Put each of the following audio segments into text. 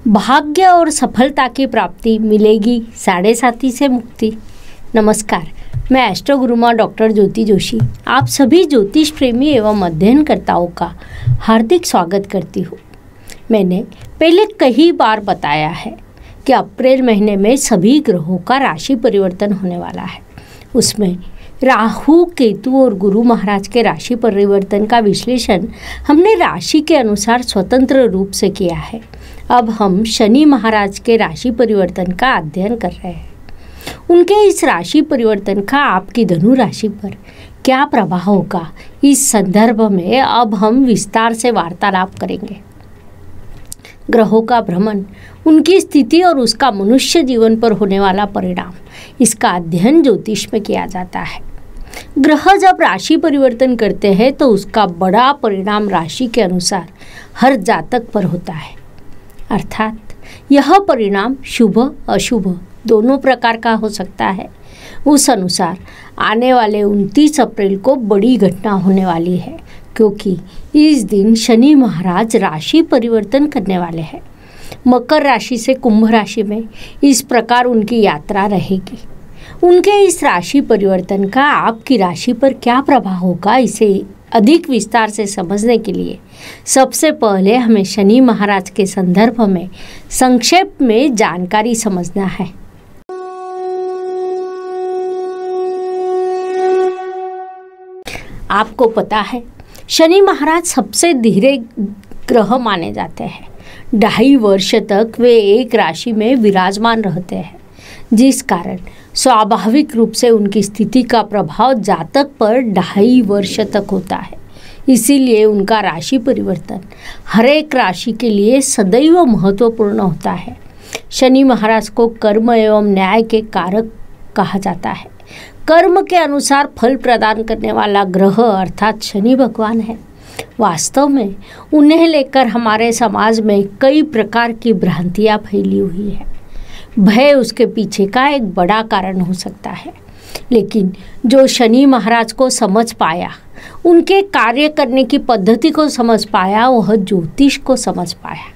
भाग्य और सफलता की प्राप्ति मिलेगी, साढ़े साथी से मुक्ति। नमस्कार, मैं एस्ट्रो गुरुमा डॉक्टर ज्योति जोशी आप सभी ज्योतिष प्रेमी एवं अध्ययनकर्ताओं का हार्दिक स्वागत करती हूँ। मैंने पहले कई बार बताया है कि अप्रैल महीने में सभी ग्रहों का राशि परिवर्तन होने वाला है। उसमें राहु, केतु और गुरु महाराज के राशि परिवर्तन का विश्लेषण हमने राशि के अनुसार स्वतंत्र रूप से किया है। अब हम शनि महाराज के राशि परिवर्तन का अध्ययन कर रहे हैं। उनके इस राशि परिवर्तन का आपकी धनु राशि पर क्या प्रभाव होगा, इस संदर्भ में अब हम विस्तार से वार्तालाप करेंगे। ग्रहों का भ्रमण, उनकी स्थिति और उसका मनुष्य जीवन पर होने वाला परिणाम, इसका अध्ययन ज्योतिष में किया जाता है। ग्रह जब राशि परिवर्तन करते हैं तो उसका बड़ा परिणाम राशि के अनुसार हर जातक पर होता है। अर्थात यह परिणाम शुभ अशुभ दोनों प्रकार का हो सकता है। उस अनुसार आने वाले 29 अप्रैल को बड़ी घटना होने वाली है, क्योंकि इस दिन शनि महाराज राशि परिवर्तन करने वाले हैं। मकर राशि से कुंभ राशि में इस प्रकार उनकी यात्रा रहेगी। उनके इस राशि परिवर्तन का आपकी राशि पर क्या प्रभाव होगा, इसे अधिक विस्तार से समझने के लिए सबसे पहले हमें शनि महाराज के संदर्भ में संक्षेप में जानकारी समझना है। आपको पता है, शनि महाराज सबसे धीरे ग्रह माने जाते हैं। 2.5 वर्ष तक वे एक राशि में विराजमान रहते हैं, जिस कारण स्वाभाविक रूप से उनकी स्थिति का प्रभाव जातक पर 2.5 वर्ष तक होता है। इसीलिए उनका राशि परिवर्तन हर एक राशि के लिए सदैव महत्वपूर्ण होता है। शनि महाराज को कर्म एवं न्याय के कारक कहा जाता है। कर्म के अनुसार फल प्रदान करने वाला ग्रह अर्थात शनि भगवान है। वास्तव में उन्हें लेकर हमारे समाज में कई प्रकार की भ्रांतियाँ फैली हुई है। भय उसके पीछे का एक बड़ा कारण हो सकता है, लेकिन जो शनि महाराज को समझ पाया, उनके कार्य करने की पद्धति को समझ पाया, वह ज्योतिष को समझ पाया,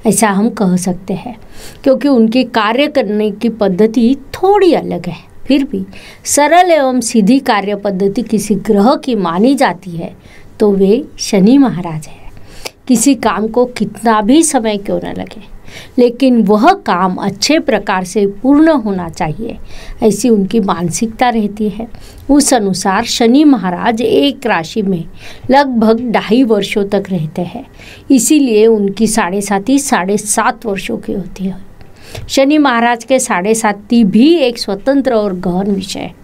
ऐसा हम कह सकते हैं। क्योंकि उनकी कार्य करने की पद्धति थोड़ी अलग है, फिर भी सरल एवं सीधी कार्य पद्धति किसी ग्रह की मानी जाती है तो वे शनि महाराज है। किसी काम को कितना भी समय क्यों न लगे, लेकिन वह काम अच्छे प्रकार से पूर्ण होना चाहिए, ऐसी उनकी मानसिकता रहती है। उस अनुसार शनि महाराज एक राशि में लगभग 2.5 वर्षों तक रहते हैं। इसीलिए उनकी साढ़े साथी 7.5 वर्षों की होती है। शनि महाराज के साढ़े साथी भी एक स्वतंत्र और गहन विषय है।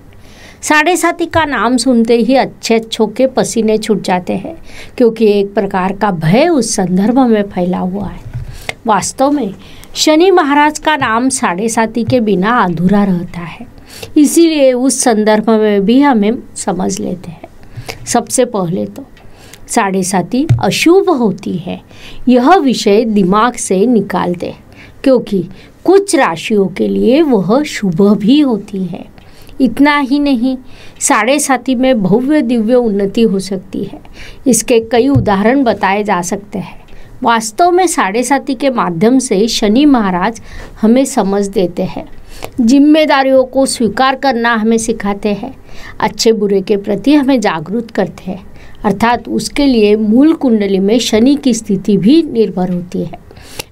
साढ़े साथी का नाम सुनते ही अच्छों के पसीने छूट जाते हैं, क्योंकि एक प्रकार का भय उस संदर्भ में फैला हुआ है। वास्तव में शनि महाराज का नाम साढ़े साथी के बिना अधूरा रहता है। इसीलिए उस संदर्भ में भी हमें समझ लेते हैं। सबसे पहले तो साढ़े साथी अशुभ होती है, यह विषय दिमाग से निकाल दे, क्योंकि कुछ राशियों के लिए वह शुभ भी होती है। इतना ही नहीं, साढ़े साथी में भव्य दिव्य उन्नति हो सकती है। इसके कई उदाहरण बताए जा सकते हैं। वास्तव में साढ़े साथी के माध्यम से शनि महाराज हमें समझ देते हैं, जिम्मेदारियों को स्वीकार करना हमें सिखाते हैं, अच्छे बुरे के प्रति हमें जागरूक करते हैं। अर्थात उसके लिए मूल कुंडली में शनि की स्थिति भी निर्भर होती है।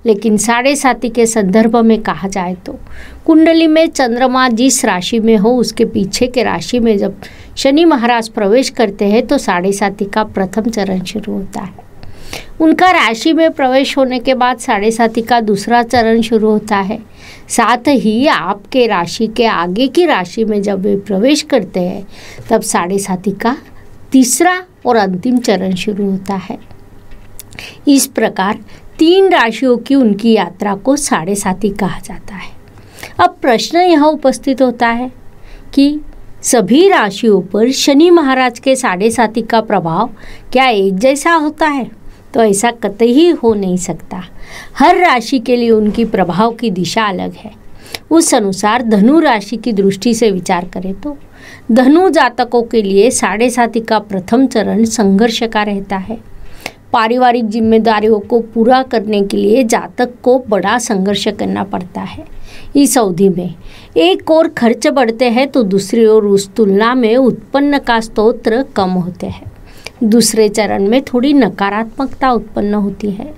लेकिन साढ़े साथी के संदर्भ में कहा जाए तो कुंडली में चंद्रमा जिस राशि में हो, उसके पीछे के राशि में जब शनि महाराज प्रवेश करते हैं तो साढ़े साथी का प्रथम चरण शुरू होता है। उनका राशि में प्रवेश होने के बाद साढ़े साथी का दूसरा चरण शुरू होता है। साथ ही आपके राशि के आगे की राशि में जब वे प्रवेश करते हैं तब साढ़े साथी का तीसरा और अंतिम चरण शुरू होता है। इस प्रकार 3 राशियों की उनकी यात्रा को साढ़े साथी कहा जाता है। अब प्रश्न यह उपस्थित होता है कि सभी राशियों पर शनि महाराज के साढ़े साथी का प्रभाव क्या एक जैसा होता है? तो ऐसा कतई हो नहीं सकता। हर राशि के लिए उनकी प्रभाव की दिशा अलग है। उस अनुसार धनु राशि की दृष्टि से विचार करें तो धनु जातकों के लिए साढ़े साथी का प्रथम चरण संघर्ष का रहता है। पारिवारिक जिम्मेदारियों को पूरा करने के लिए जातक को बड़ा संघर्ष करना पड़ता है। इस अवधि में एक और खर्च बढ़ते हैं तो दूसरी ओर उस तुलना में उत्पन्न का स्रोत कम होते हैं। दूसरे चरण में थोड़ी नकारात्मकता उत्पन्न होती है।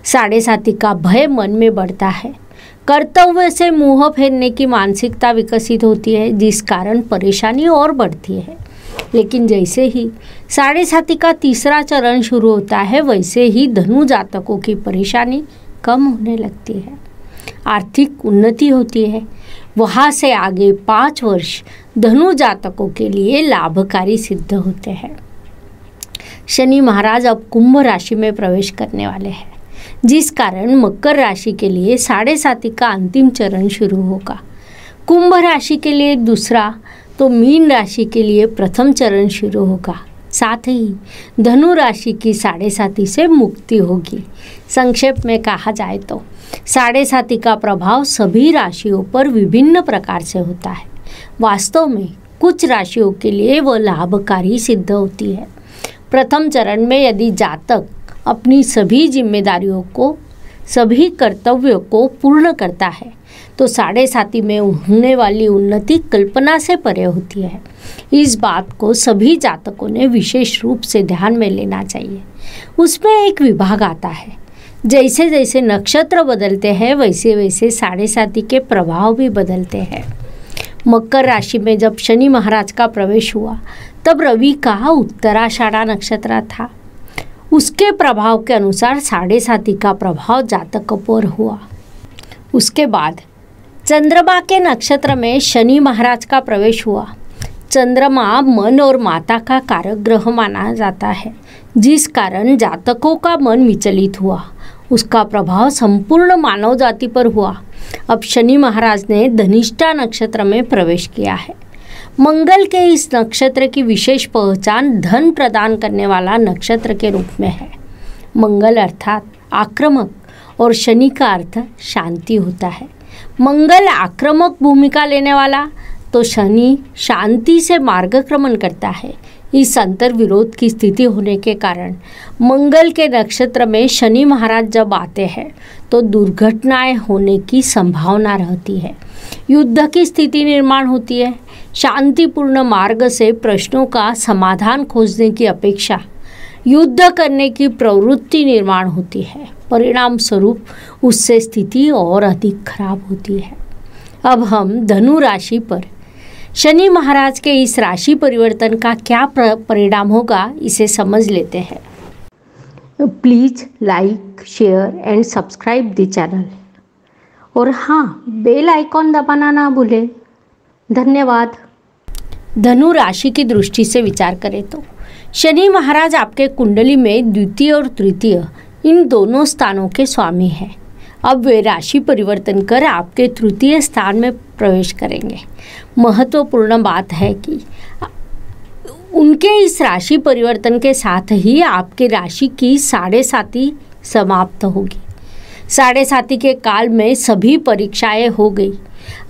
साढ़े साथी का भय मन में बढ़ता है। कर्तव्य से मुंह फेरने की मानसिकता विकसित होती है, जिस कारण परेशानी और बढ़ती है। लेकिन जैसे ही साढ़े साथी का तीसरा चरण शुरू होता है, वैसे ही धनु जातकों की परेशानी कम होने लगती है, आर्थिक उन्नति होती है। वहाँ से आगे 5 वर्ष धनु जातकों के लिए लाभकारी सिद्ध होते हैं। शनि महाराज अब कुंभ राशि में प्रवेश करने वाले हैं, जिस कारण मकर राशि के लिए साढ़े साथी का अंतिम चरण शुरू होगा। कुंभ राशि के लिए दूसरा तो मीन राशि के लिए प्रथम चरण शुरू होगा। साथ ही धनु राशि की साढ़े साथी से मुक्ति होगी। संक्षेप में कहा जाए तो साढ़े साथी का प्रभाव सभी राशियों पर विभिन्न प्रकार से होता है। वास्तव में कुछ राशियों के लिए वह लाभकारी सिद्ध होती है। प्रथम चरण में यदि जातक अपनी सभी जिम्मेदारियों को, सभी कर्तव्यों को पूर्ण करता है तो साढ़े साथी में होने वाली उन्नति कल्पना से परे होती है। इस बात को सभी जातकों ने विशेष रूप से ध्यान में लेना चाहिए। उसमें एक विभाग आता है, जैसे जैसे नक्षत्र बदलते हैं वैसे वैसे साढ़े साथी के प्रभाव भी बदलते हैं। मकर राशि में जब शनि महाराज का प्रवेश हुआ तब रवि का उत्तराषाढ़ा नक्षत्र था। उसके प्रभाव के अनुसार साढ़े साथी का प्रभाव जातकों पर हुआ। उसके बाद चंद्रमा के नक्षत्र में शनि महाराज का प्रवेश हुआ। चंद्रमा मन और माता का कारक ग्रह माना जाता है, जिस कारण जातकों का मन विचलित हुआ। उसका प्रभाव संपूर्ण मानव जाति पर हुआ। अब शनि महाराज ने धनिष्ठा नक्षत्र में प्रवेश किया है। मंगल के इस नक्षत्र की विशेष पहचान धन प्रदान करने वाला नक्षत्र के रूप में है। मंगल अर्थात आक्रामक और शनि का अर्थ शांति होता है। मंगल आक्रामक भूमिका लेने वाला तो शनि शांति से मार्गक्रमण करता है। इस अंतर विरोध की स्थिति होने के कारण मंगल के नक्षत्र में शनि महाराज जब आते हैं तो दुर्घटनाएं होने की संभावना रहती है। युद्ध की स्थिति निर्माण होती है। शांतिपूर्ण मार्ग से प्रश्नों का समाधान खोजने की अपेक्षा युद्ध करने की प्रवृत्ति निर्माण होती है। परिणाम स्वरूप उससे स्थिति और अधिक खराब होती है। अब हम धनु राशि पर शनि महाराज के इस राशि परिवर्तन का क्या परिणाम होगा, इसे समझ लेते हैं। Please like, share and subscribe the channel और हाँ, बेल आइकॉन दबाना ना भूलें। धन्यवाद। धनु राशि की दृष्टि से विचार करें तो शनि महाराज आपके कुंडली में द्वितीय और तृतीय इन दोनों स्थानों के स्वामी हैं। अब वे राशि परिवर्तन कर आपके तृतीय स्थान में प्रवेश करेंगे। महत्वपूर्ण बात है कि उनके इस राशि परिवर्तन के साथ ही आपके राशि की साढ़े साथी समाप्त होगी। साढ़े साथी के काल में सभी परीक्षाएं हो गई,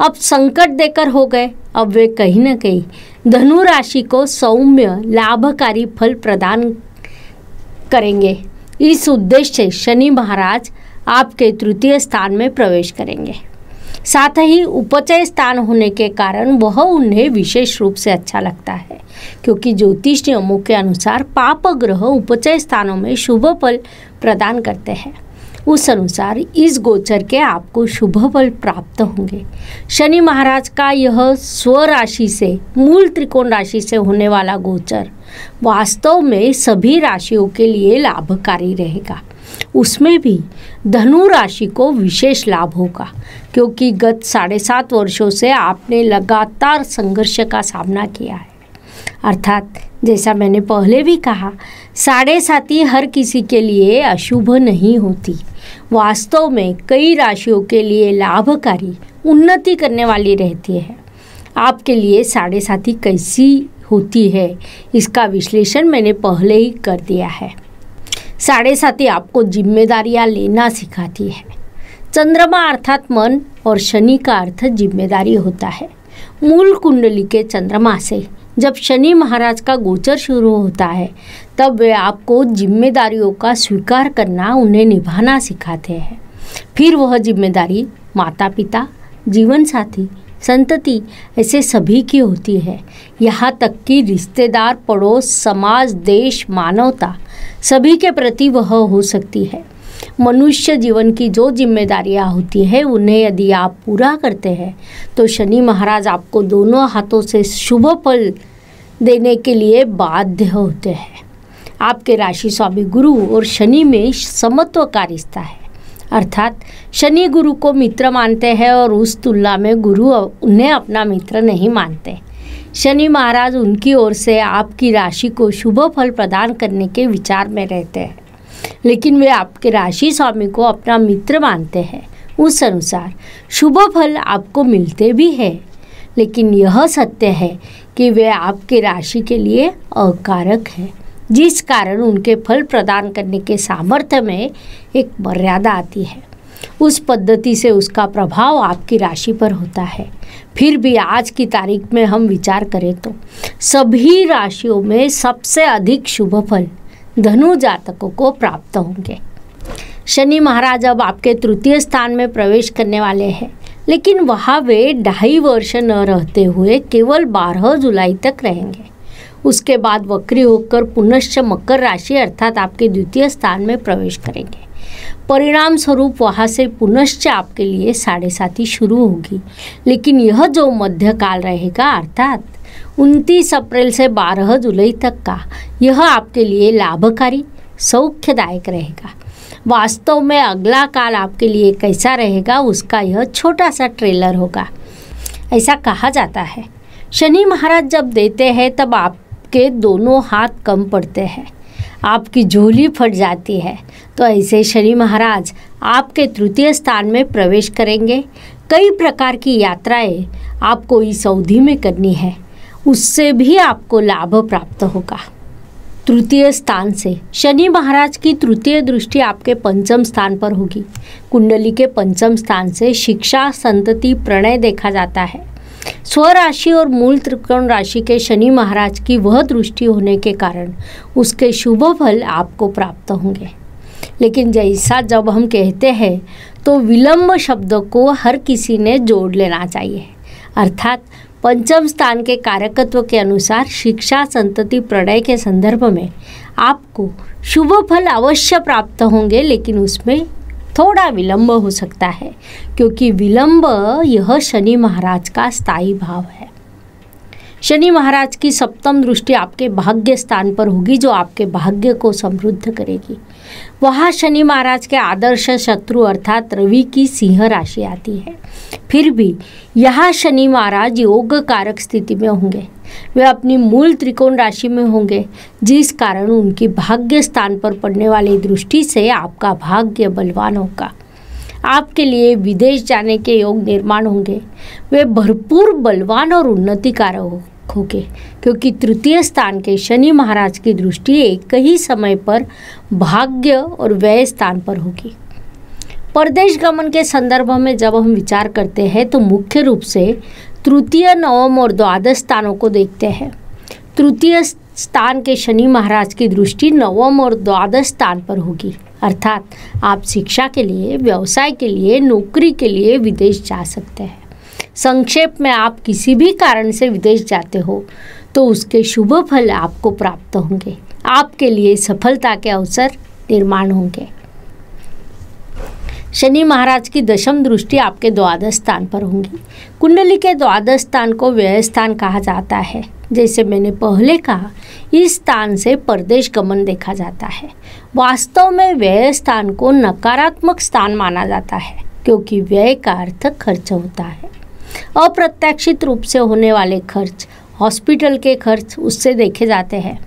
अब संकट देकर हो गए। अब वे कहीं न कहीं धनु राशि को सौम्य लाभकारी फल प्रदान करेंगे। इस उद्देश्य से शनि महाराज आपके तृतीय स्थान में प्रवेश करेंगे। साथ ही उपचय स्थान होने के कारण वह उन्हें विशेष रूप से अच्छा लगता है, क्योंकि ज्योतिष नियमों के अनुसार पाप ग्रह उपचय स्थानों में शुभ फल प्रदान करते हैं। उस अनुसार इस गोचर के आपको शुभ फल प्राप्त होंगे। शनि महाराज का यह स्वराशि से मूल त्रिकोण राशि से होने वाला गोचर वास्तव में सभी राशियों के लिए लाभकारी रहेगा। उसमें भी धनु राशि को विशेष लाभ होगा, क्योंकि गत 7.5 वर्षों से आपने लगातार संघर्ष का सामना किया है। अर्थात जैसा मैंने पहले भी कहा, साढ़े साथी हर किसी के लिए अशुभ नहीं होती। वास्तव में कई राशियों के लिए लाभकारी, उन्नति करने वाली रहती है। आपके लिए साढ़े साथी कैसी होती है, इसका विश्लेषण मैंने पहले ही कर दिया है। साढ़े साथी आपको जिम्मेदारियां लेना सिखाती है। चंद्रमा अर्थात मन और शनि का अर्थ जिम्मेदारी होता है। मूल कुंडली के चंद्रमा से जब शनि महाराज का गोचर शुरू होता है तब वे आपको जिम्मेदारियों का स्वीकार करना, उन्हें निभाना सिखाते हैं। फिर वह जिम्मेदारी माता पिता, जीवन साथी, संतति ऐसे सभी की होती है। यहाँ तक कि रिश्तेदार, पड़ोस, समाज, देश, मानवता सभी के प्रति वह हो सकती है। मनुष्य जीवन की जो जिम्मेदारियाँ होती है उन्हें यदि आप पूरा करते हैं तो शनि महाराज आपको दोनों हाथों से शुभ फल देने के लिए बाध्य होते हैं। आपके राशि स्वामी गुरु और शनि में समत्व का रिश्ता है, अर्थात शनि गुरु को मित्र मानते हैं और उस तुलना में गुरु उन्हें अपना मित्र नहीं मानते। शनि महाराज उनकी ओर से आपकी राशि को शुभ फल प्रदान करने के विचार में रहते हैं, लेकिन वे आपके राशि स्वामी को अपना मित्र मानते हैं। उस अनुसार शुभ फल आपको मिलते भी हैं, लेकिन यह सत्य है कि वे आपके राशि के लिए अकारक हैं, जिस कारण उनके फल प्रदान करने के सामर्थ्य में एक मर्यादा आती है। उस पद्धति से उसका प्रभाव आपकी राशि पर होता है। फिर भी आज की तारीख में हम विचार करें तो सभी राशियों में सबसे अधिक शुभ फल धनु जातकों को प्राप्त होंगे। शनि महाराज अब आपके तृतीय स्थान में प्रवेश करने वाले हैं, लेकिन वहाँ वे 2.5 वर्ष न रहते हुए केवल 12 जुलाई तक रहेंगे। उसके बाद वक्री होकर पुनश्च मकर राशि अर्थात आपके द्वितीय स्थान में प्रवेश करेंगे। परिणाम स्वरूप वहाँ से पुनश्च आपके लिए 7.5 शुरू होगी, लेकिन यह जो मध्य काल रहेगा अर्थात 29 अप्रैल से 12 जुलाई तक का, यह आपके लिए लाभकारी सौख्यदायक रहेगा। वास्तव में अगला काल आपके लिए कैसा रहेगा उसका यह छोटा सा ट्रेलर होगा। ऐसा कहा जाता है शनि महाराज जब देते हैं तब आपके दोनों हाथ कम पड़ते हैं, आपकी झोली फट जाती है। तो ऐसे शनि महाराज आपके तृतीय स्थान में प्रवेश करेंगे। कई प्रकार की यात्राएं आपको इस अवधि में करनी है, उससे भी आपको लाभ प्राप्त होगा। तृतीय स्थान से शनि महाराज की तृतीय दृष्टि आपके पंचम स्थान पर होगी। कुंडली के पंचम स्थान से शिक्षा, संतति, प्रणय देखा जाता है। स्वराशि और मूल त्रिकोण राशि के शनि महाराज की वह दृष्टि होने के कारण उसके शुभ फल आपको प्राप्त होंगे। लेकिन जैसा जब हम कहते हैं तो विलंब शब्द को हर किसी ने जोड़ लेना चाहिए, अर्थात पंचम स्थान के कारकत्व के अनुसार शिक्षा, संतति, प्रणय के संदर्भ में आपको शुभ फल अवश्य प्राप्त होंगे, लेकिन उसमें थोड़ा विलंब हो सकता है, क्योंकि विलंब यह शनि महाराज का स्थायी भाव है। शनि महाराज की सप्तम दृष्टि आपके भाग्य स्थान पर होगी, जो आपके भाग्य को समृद्ध करेगी। वहाँ शनि महाराज के आदर्श शत्रु अर्थात रवि की सिंह राशि आती है। फिर भी यहाँ शनि महाराज योग कारक स्थिति में होंगे। वे अपनी मूल त्रिकोण राशि में होंगे, जिस कारण उनकी भाग्य स्थान पर पड़ने वाली दृष्टि से आपका भाग्य बलवान होगा। आपके लिए विदेश जाने के योग निर्माण होंगे। वे भरपूर बलवान और उन्नतिकारक होंगे, क्योंकि तृतीय स्थान के शनि महाराज की दृष्टि एक ही समय पर भाग्य और व्यय स्थान पर होगी। परदेश गमन के संदर्भ में जब हम विचार करते हैं तो मुख्य रूप से तृतीय, नवम और द्वादश स्थानों को देखते हैं। तृतीय स्थान के शनि महाराज की दृष्टि नवम और द्वादश स्थान पर होगी, अर्थात आप शिक्षा के लिए, व्यवसाय के लिए, नौकरी के लिए विदेश जा सकते हैं। संक्षेप में आप किसी भी कारण से विदेश जाते हो तो उसके शुभ फल आपको प्राप्त होंगे। आपके लिए सफलता के अवसर निर्माण होंगे। शनि महाराज की दशम दृष्टि आपके द्वादश स्थान पर होंगी। कुंडली के द्वादश स्थान को व्यय स्थान कहा जाता है। जैसे मैंने पहले कहा, इस स्थान से परदेश गमन देखा जाता है। वास्तव में व्यय स्थान को नकारात्मक स्थान माना जाता है, क्योंकि व्यय का अर्थ खर्च होता है। अप्रत्याशित रूप से होने वाले खर्च, हॉस्पिटल के खर्च उससे देखे जाते हैं।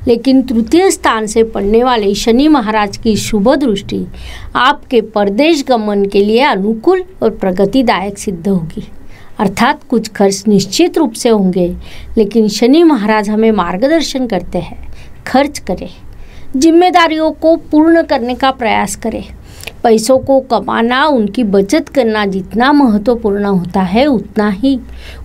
लेकिन तृतीय स्थान से पड़ने वाले शनि महाराज की शुभ दृष्टि आपके परदेश गमन के लिए अनुकूल और प्रगतिदायक सिद्ध होगी, अर्थात कुछ खर्च निश्चित रूप से होंगे, लेकिन शनि महाराज हमें मार्गदर्शन करते हैं। खर्च करें, जिम्मेदारियों को पूर्ण करने का प्रयास करें। पैसों को कमाना, उनकी बचत करना जितना महत्वपूर्ण होता है, उतना ही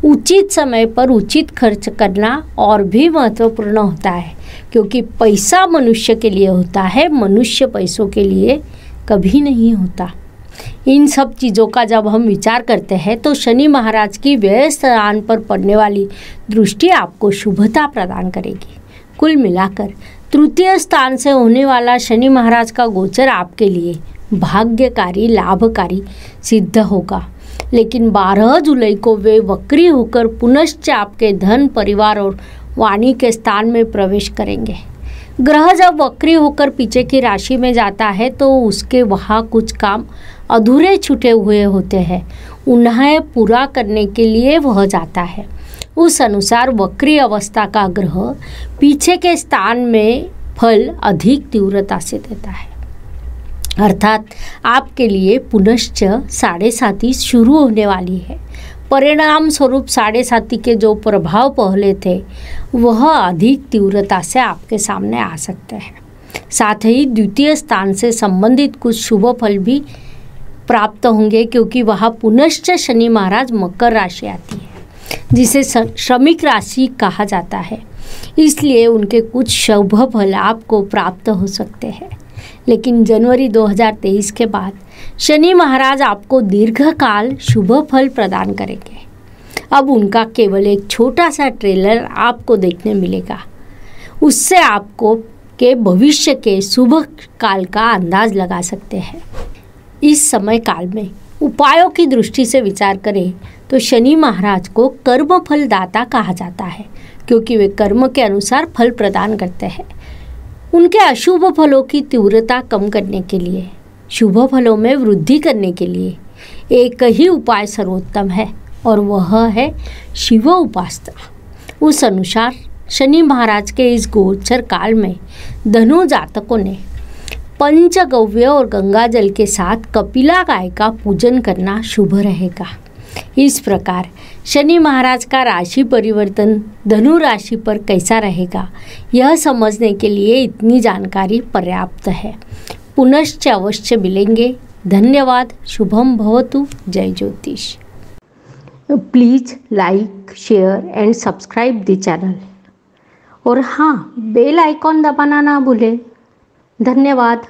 उचित समय पर उचित खर्च करना और भी महत्वपूर्ण होता है। क्योंकि पैसा मनुष्य के लिए होता है, मनुष्य पैसों के लिए कभी नहीं होता। इन सब चीज़ों का जब हम विचार करते हैं तो शनि महाराज की व्यय स्थान पर पड़ने वाली दृष्टि आपको शुभता प्रदान करेगी। कुल मिलाकर तृतीय स्थान से होने वाला शनि महाराज का गोचर आपके लिए भाग्यकारी, लाभकारी सिद्ध होगा। लेकिन 12 जुलाई को वे वक्री होकर पुनश्च आपके धन, परिवार और वाणी के स्थान में प्रवेश करेंगे। ग्रह जब वक्री होकर पीछे की राशि में जाता है तो उसके वहाँ कुछ काम अधूरे छूटे हुए होते हैं, उन्हें पूरा करने के लिए वह जाता है। उस अनुसार वक्री अवस्था का ग्रह पीछे के स्थान में फल अधिक तीव्रता से देता है। अर्थात आपके लिए पुनश्च 7.5 शुरू होने वाली है। परिणाम स्वरूप 7.5 के जो प्रभाव पहले थे वह अधिक तीव्रता से आपके सामने आ सकते हैं। साथ ही द्वितीय स्थान से संबंधित कुछ शुभ फल भी प्राप्त होंगे, क्योंकि वहाँ पुनश्च शनि महाराज मकर राशि आती है जिसे श्रमिक राशि कहा जाता है। इसलिए उनके कुछ शुभ फल आपको प्राप्त हो सकते हैं। लेकिन जनवरी 2023 के बाद शनि महाराज आपको दीर्घकाल शुभ फल प्रदान करेंगे। अब उनका केवल एक छोटा सा ट्रेलर आपको देखने मिलेगा। उससे आपको के भविष्य के शुभ काल का अंदाज लगा सकते हैं। इस समय काल में उपायों की दृष्टि से विचार करें तो शनि महाराज को कर्म फल दाता कहा जाता है, क्योंकि वे कर्म के अनुसार फल प्रदान करते हैं। उनके अशुभ फलों की तीव्रता कम करने के लिए, शुभ फलों में वृद्धि करने के लिए एक ही उपाय सर्वोत्तम है और वह है शिव उपासना। उस अनुसार शनि महाराज के इस गोचर काल में धनु जातकों ने पंचगव्य और गंगा जल के साथ कपिला गाय का पूजन करना शुभ रहेगा। इस प्रकार शनि महाराज का राशि परिवर्तन धनु राशि पर कैसा रहेगा, यह समझने के लिए इतनी जानकारी पर्याप्त है। पुनश्च अवश्य मिलेंगे। धन्यवाद। शुभम भवतु। जय ज्योतिष। Please like, share and subscribe the channel. और हाँ, बेल आइकॉन दबाना ना भूलें। धन्यवाद।